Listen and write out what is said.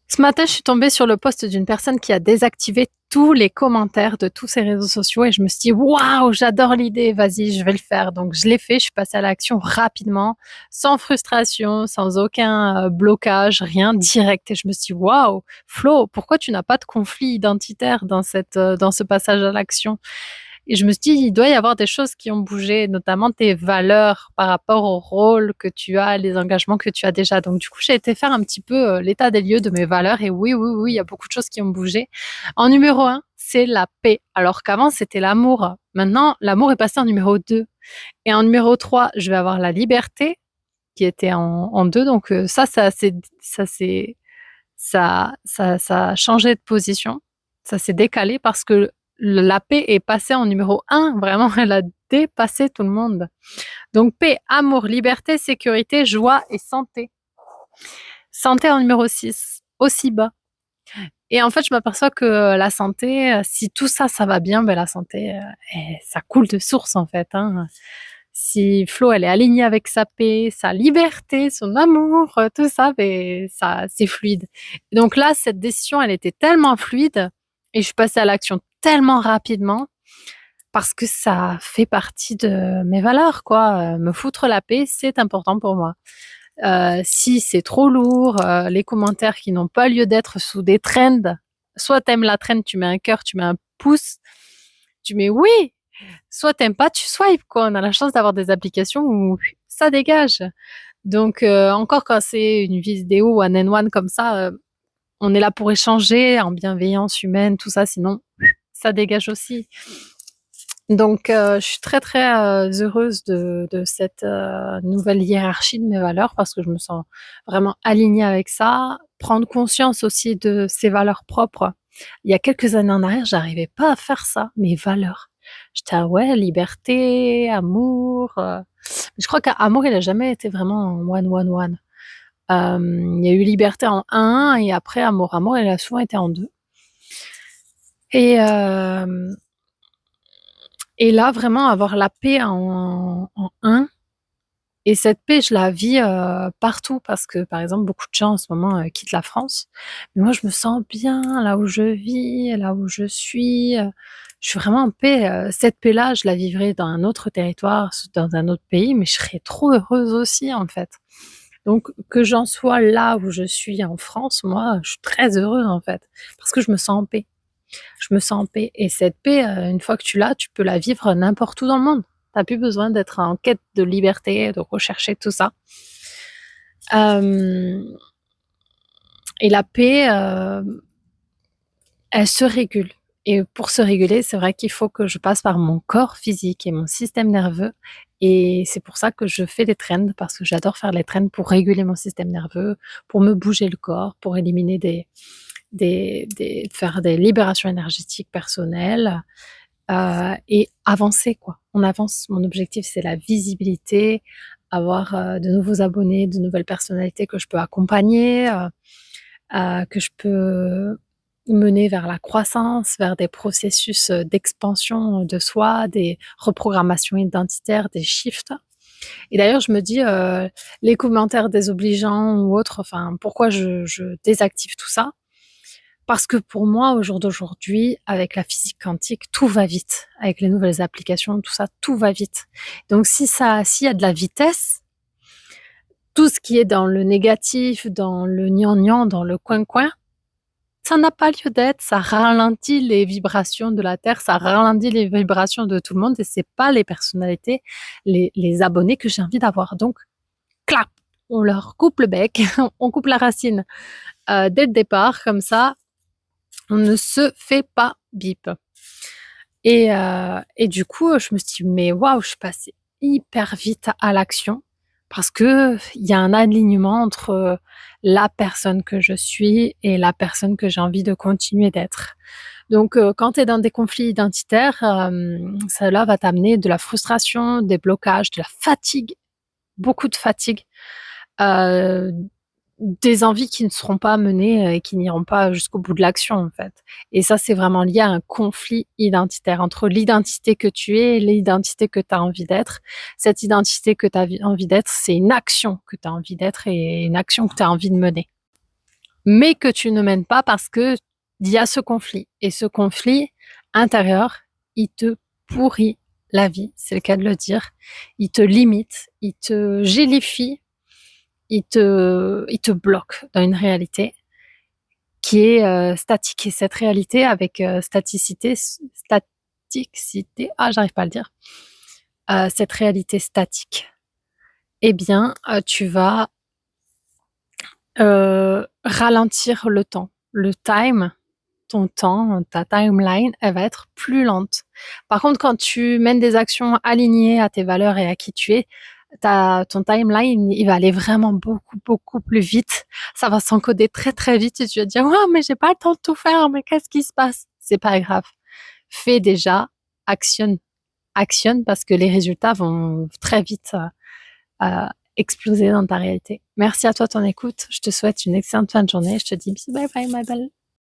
Ce matin, je suis tombée sur le post d'une personne qui a désactivé tous les commentaires de tous ses réseaux sociaux et je me suis dit: «Waouh, j'adore l'idée, vas-y, je vais le faire». Donc je l'ai fait, je suis passée à l'action rapidement, sans frustration, sans aucun, blocage, rien, direct et je me suis dit: «Waouh, Flo, pourquoi tu n'as pas de conflit identitaire dans ce passage à l'action?» Et je me suis dit: «Il doit y avoir des choses qui ont bougé, notamment tes valeurs par rapport au rôle que tu as, les engagements que tu as déjà». Donc du coup, j'ai été faire un petit peu, l'état des lieux de mes valeurs et oui, oui, oui, il y a beaucoup de choses qui ont bougé. En numéro un, c'est la paix, alors qu'avant c'était l'amour. Maintenant, l'amour est passé en numéro 2 et en numéro 3, je vais avoir la liberté qui était en 2 donc ça a changé de position, ça s'est décalé parce que la paix est passée en numéro un, vraiment, elle a dépassé tout le monde. Donc paix, amour, liberté, sécurité, joie et santé. Santé en numéro 6, aussi bas. Et en fait, je m'aperçois que la santé, si tout ça, ça va bien, ben la santé, ça coule de source en fait, hein. Si Flo, elle est alignée avec sa paix, sa liberté, son amour, tout ça, ben ça, c'est fluide. Donc là, cette décision, elle était tellement fluide et je suis passée à l'action tellement rapidement parce que ça fait partie de mes valeurs, quoi. Me foutre la paix, c'est important pour moi. Si c'est trop lourd, les commentaires qui n'ont pas lieu d'être sous des trends, soit t'aimes la trend, tu mets un cœur, tu mets un pouce, tu mets oui, soit t'aimes pas, tu swipes quoi. On a la chance d'avoir des applications où ça dégage. Donc encore quand c'est une vidéo one and one comme ça, on est là pour échanger en bienveillance humaine, tout ça. Sinon, ça dégage aussi. Donc je suis très très heureuse de cette nouvelle hiérarchie de mes valeurs parce que je me sens vraiment alignée avec ça. Prendre conscience aussi de ses valeurs propres. Il y a quelques années en arrière, j'arrivais pas à faire ça, mes valeurs. J'étais ah ouais, liberté, amour. Je crois qu'amour, il a jamais été vraiment en one one one. Il y a eu liberté en un et après amour, amour, il a souvent été en deux. Et et là, vraiment avoir la paix en un. Et cette paix, je la vis partout parce que, par exemple, beaucoup de gens en ce moment quittent la France. Mais moi, je me sens bien là où je vis, là où je suis. Je suis vraiment en paix. Cette paix-là, je la vivrai dans un autre territoire, dans un autre pays, mais je serais trop heureuse aussi, en fait. Donc, que j'en sois là où je suis en France, moi, je suis très heureuse, en fait, parce que je me sens en paix. Je me sens en paix. Et cette paix, une fois que tu l'as, tu peux la vivre n'importe où dans le monde. Tu n'as plus besoin d'être en quête de liberté, de rechercher tout ça. Et la paix, elle se régule. Et pour se réguler, c'est vrai qu'il faut que je passe par mon corps physique et mon système nerveux. Et c'est pour ça que je fais des trains, parce que j'adore faire les trains pour réguler mon système nerveux, pour me bouger le corps, pour éliminer faire des libérations énergétiques personnelles. Et avancer quoi. On avance. Mon objectif, c'est la visibilité, avoir de nouveaux abonnés, de nouvelles personnalités que je peux accompagner, que je peux mener vers la croissance, vers des processus d'expansion de soi, des reprogrammations identitaires, des shifts. Et d'ailleurs, je me dis, les commentaires désobligeants ou autres, enfin, pourquoi je désactive tout ça? Parce que pour moi, au jour d'aujourd'hui, avec la physique quantique, tout va vite. Avec les nouvelles applications, tout ça, tout va vite. Donc s'il y a de la vitesse, tout ce qui est dans le négatif, dans le gnangnan, dans le coin-coin, ça n'a pas lieu d'être. Ça ralentit les vibrations de la Terre, ça ralentit les vibrations de tout le monde et c'est pas les personnalités, les abonnés que j'ai envie d'avoir. Donc, clap, on leur coupe le bec, on coupe la racine dès le départ, comme ça, on ne se fait pas bip. Et du coup, je me suis dit: «Mais waouh, je suis passée hyper vite à l'action» parce qu'il y a un alignement entre la personne que je suis et la personne que j'ai envie de continuer d'être. Donc quand tu es dans des conflits identitaires, cela va t'amener de la frustration, des blocages, de la fatigue, beaucoup de fatigue, heu, des envies qui ne seront pas menées, et qui n'iront pas jusqu'au bout de l'action, en fait. Et ça, c'est vraiment lié à un conflit identitaire entre l'identité que tu es et l'identité que tu as envie d'être. Cette identité que tu as envie d'être, c'est une action que tu as envie d'être et une action que tu as envie de mener. mais que tu ne mènes pas parce que il y a ce conflit. Et ce conflit intérieur, il te pourrit la vie, c'est le cas de le dire. Il te limite, il te gélifie, il te bloque dans une réalité qui est statique. Et cette réalité avec staticité, j'arrive pas à le dire. Cette réalité statique, eh bien, tu vas ralentir le temps. Le time, ton temps, ta timeline, elle va être plus lente. Par contre, quand tu mènes des actions alignées à tes valeurs et à qui tu es, ton timeline, il va aller vraiment beaucoup, beaucoup plus vite. Ça va s'encoder très, très vite et tu vas te dire, ouais, mais j'ai pas le temps de tout faire, mais qu'est-ce qui se passe? C'est pas grave. Fais déjà, actionne parce que les résultats vont très vite exploser dans ta réalité. Merci à toi de ton écoute. Je te souhaite une excellente fin de journée. Je te dis bisous, bye bye, ma belle.